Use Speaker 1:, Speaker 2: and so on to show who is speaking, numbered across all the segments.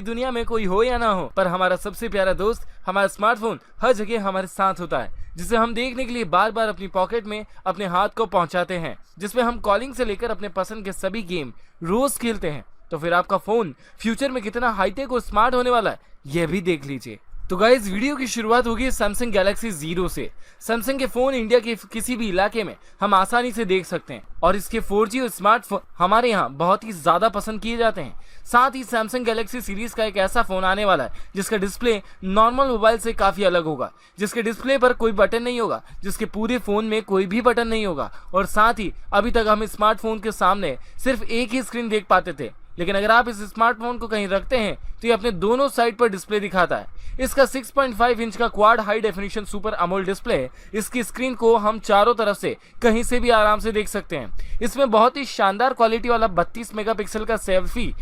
Speaker 1: दुनिया में कोई हो या ना हो, पर हमारा सबसे प्यारा दोस्त हमारा स्मार्टफोन हर जगह हमारे साथ होता है, जिसे हम देखने के लिए बार बार अपनी पॉकेट में अपने हाथ को पहुंचाते हैं, जिसमें हम कॉलिंग से लेकर अपने पसंद के सभी गेम रोज खेलते हैं। तो फिर आपका फोन फ्यूचर में कितना हाईटेक और स्मार्ट होने वाला है, यह भी देख लीजिए। तो गाइस, वीडियो की शुरुआत होगी सैमसंग गैलेक्सी Z से। सैमसंग के फोन इंडिया के किसी भी इलाके में हम आसानी से देख सकते हैं और इसके 4G और स्मार्टफोन हमारे यहाँ बहुत ही ज्यादा पसंद किए जाते हैं। साथ ही सैमसंग गैलेक्सी सीरीज का एक ऐसा फोन आने वाला है जिसका डिस्प्ले नॉर्मल मोबाइल से काफी अलग होगा, जिसके डिस्प्ले पर कोई बटन नहीं होगा, जिसके पूरे फोन में कोई भी बटन नहीं होगा। और साथ ही अभी तक हम स्मार्टफोन के सामने सिर्फ एक ही स्क्रीन देख पाते थे, लेकिन अगर आप इस स्मार्टफोन को कहीं रखते हैं तो ये अपने दोनों साइड पर डिस्प्ले दिखाता है। इसका 6.5 इंच का quad high definition super AMOLED display, इसकी स्क्रीन को हम चारों तरफ से कहीं से भी आराम से देख सकते हैं। इसमें बहुत ही शानदार क्वालिटी वाला 32 मेगापिक्सल का सेल्फी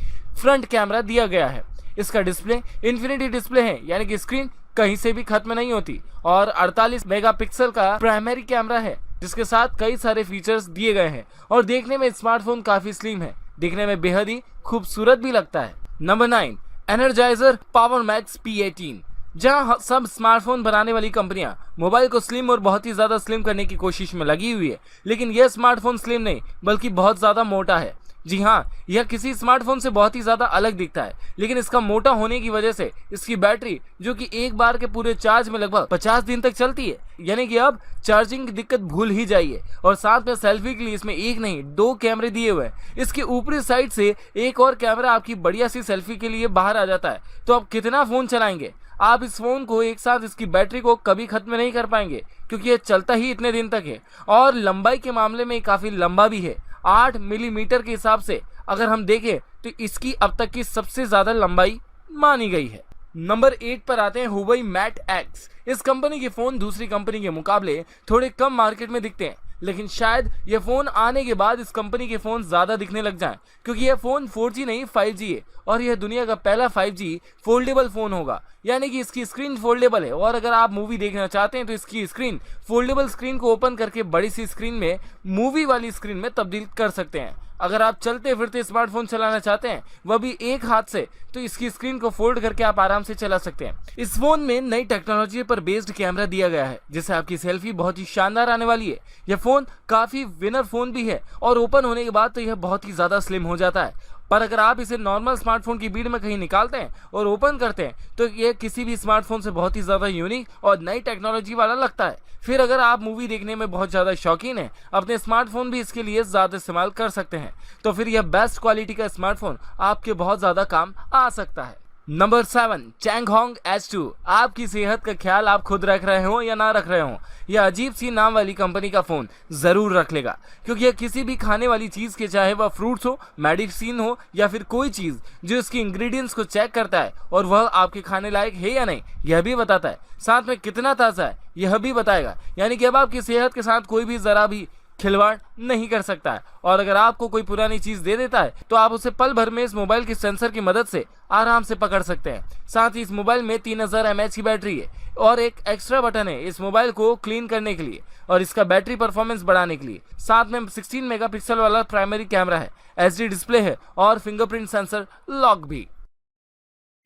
Speaker 1: फ्रंट कैमरा दिया गया है। इसका डिस्प्ले इन्फिनिटी डिस्प्ले है, यानी कि स्क्रीन कहीं से भी खत्म नहीं होती। और 48 मेगापिक्सल का प्राइमरी कैमरा है, जिसके साथ कई सारे फीचर्स दिए गए हैं। और देखने में स्मार्टफोन काफी स्लिम है, दिखने में बेहद ही खूबसूरत भी लगता है। Number 9, energiser power max P18। जहां सब स्मार्टफोन बनाने वाली कंपनियां मोबाइल को स्लिम और बहुत ही ज्यादा स्लिम करने की कोशिश में लगी हुई है, लेकिन यह स्मार्टफोन स्लिम नहीं बल्कि बहुत ज्यादा मोटा है। जी हाँ, यह किसी स्मार्टफोन से बहुत ही ज्यादा अलग दिखता है, लेकिन इसका मोटा होने की वजह से इसकी बैटरी, जो कि एक बार के पूरे चार्ज में लगभग 50 दिन तक चलती है, यानी कि अब चार्जिंग की दिक्कत भूल ही जाइए। और साथ में सेल्फी के लिए इसमें एक नहीं 2 कैमरे दिए हुए हैं। इसके ऊपरी साइड से एक और कैमरा आपकी बढ़िया सी सेल्फी के लिए बाहर आ जाता है। तो आप कितना फोन चलाएंगे, आप इस फोन को एक साथ इसकी बैटरी को कभी खत्म नहीं कर पाएंगे, क्योंकि ये चलता ही इतने दिन तक है। और लंबाई के मामले में काफी लंबा भी है। 8 मिलीमीटर के हिसाब से अगर हम देखें तो इसकी अब तक की सबसे ज्यादा लंबाई मानी गई है। नंबर 8 पर आते हैं Huawei Mate X। इस कंपनी के फोन दूसरी कंपनी के मुकाबले थोड़े कम मार्केट में दिखते हैं, लेकिन शायद ये फोन आने के बाद इस कंपनी के फोन ज्यादा दिखने लग जाएं, क्योंकि यह फोन 4G नहीं 5G है और यह दुनिया का पहला 5G फोल्डेबल फोन होगा, यानी कि इसकी स्क्रीन फोल्डेबल है। और अगर आप मूवी देखना चाहते हैं तो इसकी स्क्रीन फोल्डेबल स्क्रीन को ओपन करके बड़ी सी स्क्रीन में मूवी वाली स्क्रीन में तब्दील कर सकते हैं। अगर आप चलते फिरते स्मार्टफोन चलाना चाहते हैं, वह भी एक हाथ से, तो इसकी स्क्रीन को फोल्ड करके आप आराम से चला सकते हैं। इस फोन में नई टेक्नोलॉजी पर बेस्ड कैमरा दिया गया है, जिससे आपकी सेल्फी बहुत ही शानदार आने वाली है। यह फोन काफी विनर फोन भी है और ओपन होने के बाद तो यह बहुत ही ज्यादा स्लिम हो जाता है। पर अगर आप इसे नॉर्मल स्मार्टफोन की भीड़ में कहीं निकालते हैं और ओपन करते हैं तो यह किसी भी स्मार्टफोन से बहुत ही ज्यादा यूनिक और नई टेक्नोलॉजी वाला लगता है। फिर अगर आप मूवी देखने में बहुत ज्यादा शौकीन हैं, अपने स्मार्टफोन भी इसके लिए ज्यादा इस्तेमाल कर सकते हैं, तो फिर यह बेस्ट क्वालिटी का स्मार्टफोन आपके बहुत ज्यादा काम आ सकता है। Number 7, चैंगहोंग H2। आपकी सेहत का ख्याल आप खुद रख रहे हो या ना रख रहे हो, यह अजीब सी नाम वाली कंपनी का फोन जरूर रख लेगा, क्योंकि यह किसी भी खाने वाली चीज के, चाहे वह फ्रूट्स हो, मेडिसिन हो या फिर कोई चीज, जो इसकी इंग्रेडिएंट्स को चेक करता है और वह आपके खाने लायक है या नहीं यह भी बताता है। साथ में कितना ताजा है यह भी बताएगा, यानी कि अब आपकी सेहत के साथ कोई भी जरा भी खिलवाड़ नहीं कर सकता है। और अगर आपको कोई पुरानी चीज दे देता है तो आप उसे पल भर में इस मोबाइल के सेंसर की मदद से आराम से पकड़ सकते हैं। साथ ही इस मोबाइल में 3000 mAh की बैटरी है और एक एक्स्ट्रा बटन है इस मोबाइल को क्लीन करने के लिए और इसका बैटरी परफॉर्मेंस बढ़ाने के लिए। साथ में 16 मेगापिक्सल वाला प्राइमरी कैमरा है, HD डिस्प्ले है और फिंगरप्रिंट सेंसर लॉक भी।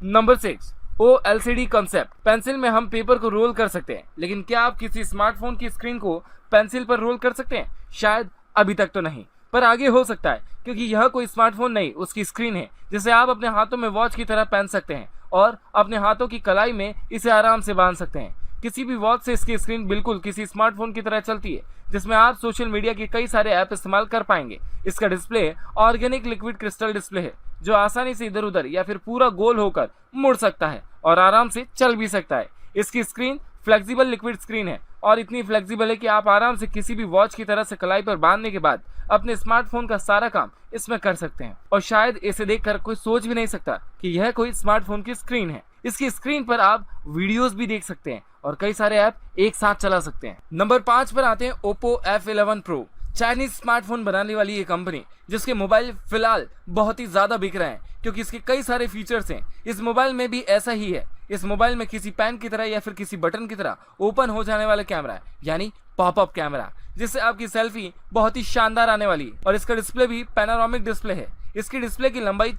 Speaker 1: Number 6, OLCD concept. पेंसिल में हम पेपर को रोल कर सकते हैं, लेकिन क्या आप किसी स्मार्टफोन की स्क्रीन को पेंसिल पर रोल कर सकते हैं? शायद अभी तक तो नहीं, पर आगे हो सकता है, क्योंकि यह कोई स्मार्टफोन नहीं उसकी स्क्रीन है, जिसे आप अपने हाथों में वॉच की तरह पहन सकते हैं और अपने हाथों की कलाई में इसे आराम से बांध सकते हैं। किसी भी वॉच से इसकी स्क्रीन बिल्कुल किसी स्मार्टफोन की तरह चलती है, जिसमें आप सोशल मीडिया के कई सारे ऐप इस्तेमाल कर पाएंगे। इसका display organic liquid crystal display है, जो आसानी से इधर उधर या फिर पूरा गोल होकर मुड़ सकता है और आराम से चल भी सकता है। इसकी स्क्रीन फ्लेक्सिबल लिक्विड स्क्रीन है और इतनी फ्लेक्सिबल है कि आप आराम से किसी भी वॉच की तरह से कलाई पर बांधने के बाद अपने स्मार्टफोन का सारा काम इसमें कर सकते हैं। और शायद इसे देखकर कोई सोच भी नहीं सकता कि यह कोई स्मार्टफोन की स्क्रीन है। इसकी स्क्रीन पर आप वीडियोस भी देख सकते हैं और कई सारे ऐप एक साथ चला सकते हैं। नंबर 5 पर आते हैं Oppo F11 Pro। Chinese smartphone बनाने वाली ये कंपनी, जिसके मोबाइल फिलहाल बहुत ही ज्यादा बिक रहे हैं क्योंकि इसके कई सारे फीचर्स हैं। इस मोबाइल में भी ऐसा ही है। इस मोबाइल में किसी पेन की तरह या फिर किसी बटन की तरह ओपन हो जाने वाला कैमरा है, यानी पॉपअप कैमरा, जिससे आपकी सेल्फी बहुत ही शानदार आने वाली है। और इसका डिस्प्ले भी पैनोरामिक डिस्प्ले है। इसकी डिस्प्ले की लंबाई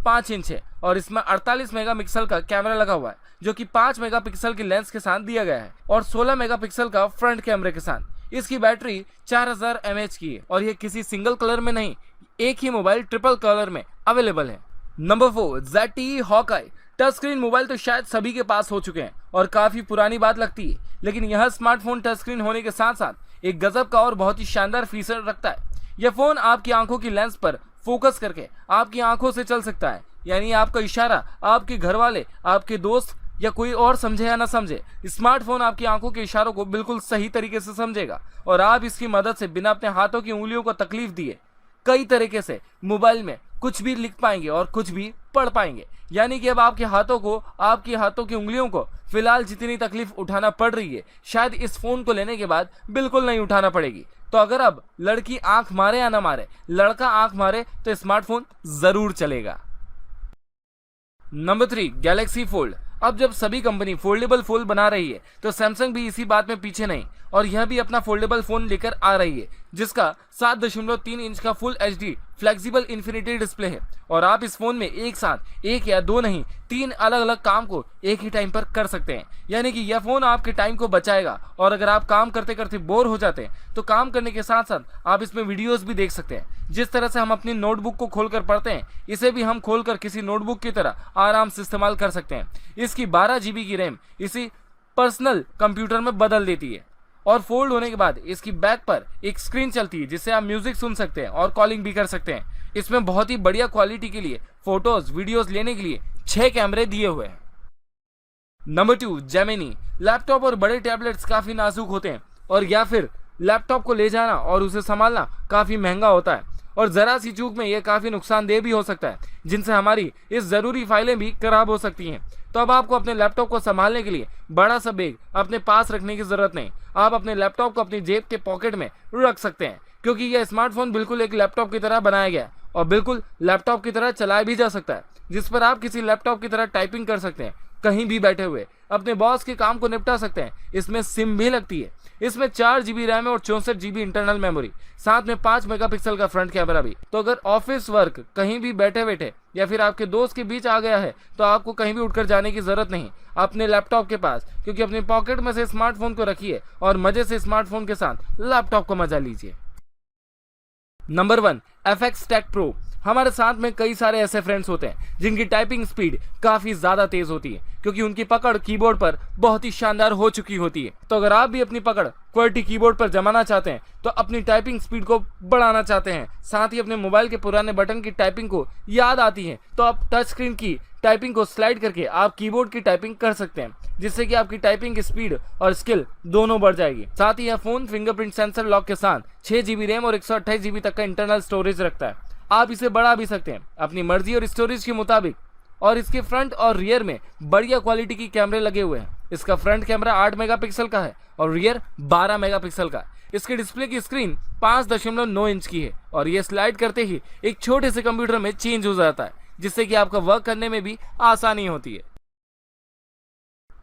Speaker 1: 5 इंच है और इसमें 48 मेगापिक्सल का कैमरा लगा हुआ है, जो कि 5 मेगापिक्सल की लेंस के साथ दिया गया है और 16 मेगापिक्सल का फ्रंट कैमरे के साथ। इसकी बैटरी 4000 mAh की है और ये किसी सिंगल कलर में नहीं, एक ही मोबाइल ट्रिपल कलर में अवेलेबल है। Number 4, ZTE Hawkeye। Touch screen mobile तो शायद सभी के पास हो चुके हैं और काफी पुरानी बात लगती है, लेकिन यह स्मार्टफोन टच स्क्रीन होने के साथ साथ एक गजब का और बहुत ही शानदार फीचर रखता है। यह फोन आपकी आंखों की लेंस पर फोकस करके आपकी आंखों से चल सकता है, यानी आपका इशारा आपके घर वाले, आपके दोस्त या कोई और समझे या ना समझे, स्मार्टफोन आपकी आंखों के इशारों को बिल्कुल सही तरीके से समझेगा और आप इसकी मदद से बिना अपने हाथों की उंगलियों को तकलीफ दिए कई तरीके से मोबाइल में कुछ भी लिख पाएंगे और कुछ भी पढ़ पाएंगे। यानी कि अब आपके हाथों को, आपकी हाथों की उंगलियों को फिलहाल जितनी तकलीफ उठाना पड़ रही है, शायद इस फोन को लेने के बाद बिल्कुल नहीं उठाना पड़ेगी। तो अगर अब लड़की आंख मारे या ना मारे, लड़का आंख मारे, तो स्मार्टफोन जरूर चलेगा। Number 3, Galaxy fold. अब जब सभी कंपनी फोल्डेबल फोन बना रही है तो सैमसंग भी इसी बात में पीछे नहीं और यह भी अपना फोल्डेबल फोन लेकर आ रही है, जिसका 7.3 इंच का full HD flexible infinity display है और आप इस फोन में एक साथ एक या दो नहीं 3 अलग अलग काम को एक ही टाइम पर कर सकते हैं। यानी कि यह फोन आपके टाइम को बचाएगा और अगर आप काम करते करते बोर हो जाते हैं तो काम करने के साथ साथ आप इसमें वीडियोस भी देख सकते हैं। जिस तरह से हम अपनी नोटबुक को खोलकर पढ़ते हैं, इसे भी हम खोलकर किसी नोटबुक की तरह आराम से इस्तेमाल कर सकते हैं। इसकी 12 GB की रैम इसी पर्सनल कंप्यूटर में बदल देती है और फोल्ड होने के बाद इसकी बैक पर एक स्क्रीन चलती है जिससे आप म्यूजिक सुन सकते हैं और कॉलिंग भी कर सकते हैं। इसमें बहुत ही बढ़िया क्वालिटी के लिए फोटोज वीडियोस लेने के लिए 6 कैमरे दिए हुए हैं। Number 2, Gemini. लैपटॉप और बड़े टैबलेट्स काफी नाजुक होते हैं और या फिर लैपटॉप को ले जाना और उसे संभालना काफी महंगा होता है और जरा सी चूक में यह काफी नुकसानदेह भी हो सकता है, जिनसे हमारी इस जरूरी फाइलें भी खराब हो सकती हैं। तो अब आपको अपने लैपटॉप को संभालने के लिए बड़ा सा बैग अपने पास रखने की जरूरत नहीं। आप अपने लैपटॉप को अपनी जेब के पॉकेट में रख सकते हैं, क्योंकि यह स्मार्टफोन बिल्कुल एक लैपटॉप की तरह बनाया गया है और बिल्कुल लैपटॉप की तरह चलाया भी जा सकता है, जिस पर आप किसी लैपटॉप की तरह टाइपिंग कर सकते हैं, कहीं भी बैठे हुए अपने बॉस के काम को निपटा सकते हैं। इसमें सिम भी लगती है। इसमें 4 GB रैम है और 64 GB इंटरनल मेमोरी, साथ में 5 मेगापिक्सल का फ्रंट कैमरा भी। तो अगर ऑफिस वर्क कहीं भी बैठे बैठे या फिर आपके दोस्त के बीच आ गया है तो आपको कहीं भी उठकर जाने की जरूरत नहीं अपने लैपटॉप के पास, क्योंकि अपने पॉकेट में से स्मार्टफोन को रखिए और मजे से स्मार्टफोन के साथ लैपटॉप को मजा लीजिए। Number 1, FX Tech Pro। हमारे साथ में कई सारे ऐसे फ्रेंड्स होते हैं जिनकी टाइपिंग स्पीड काफी ज्यादा तेज होती है, क्योंकि उनकी पकड़ कीबोर्ड पर बहुत ही शानदार हो चुकी होती है। तो अगर आप भी अपनी पकड़ QWERTY कीबोर्ड पर जमाना चाहते हैं, तो अपनी टाइपिंग स्पीड को बढ़ाना चाहते हैं, साथ ही अपने मोबाइल के पुराने बटन की टाइपिंग को याद आती है, तो आप टच स्क्रीन की टाइपिंग को स्लाइड करके आप कीबोर्ड की टाइपिंग कर सकते हैं, जिससे कि आपकी टाइपिंग की स्पीड और स्किल दोनों बढ़ जाएगी। साथ ही यह फोन फिंगरप्रिंट सेंसर लॉक के साथ 6 GB रैम और 128 GB तक का इंटरनल स्टोरेज रखता है। आप इसे बढ़ा भी सकते हैं अपनी मर्जी और स्टोरेज के मुताबिक और इसके फ्रंट और रियर में बढ़िया क्वालिटी की कैमरे लगे हुए हैं। इसका फ्रंट कैमरा 8 मेगापिक्सल का है और रियर 12 मेगापिक्सल का। इसके डिस्प्ले की स्क्रीन 5.9 इंच की है और ये स्लाइड करते ही एक छोटे से कंप्यूटर में चेंज हो जाता है, जिससे कि आपका वर्क करने में भी आसानी होती है।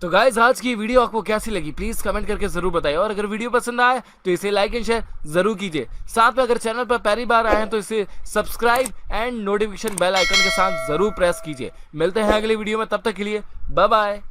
Speaker 1: तो गाइज, आज की वीडियो आपको कैसी लगी प्लीज कमेंट करके जरूर बताइए और अगर वीडियो पसंद आए तो इसे लाइक एंड शेयर जरूर कीजिए। साथ में अगर चैनल पर पहली बार आए हैं तो इसे subscribe and notification bell icon के साथ जरूर प्रेस कीजिए। मिलते हैं अगले वीडियो में, तब तक के लिए बाय बाय।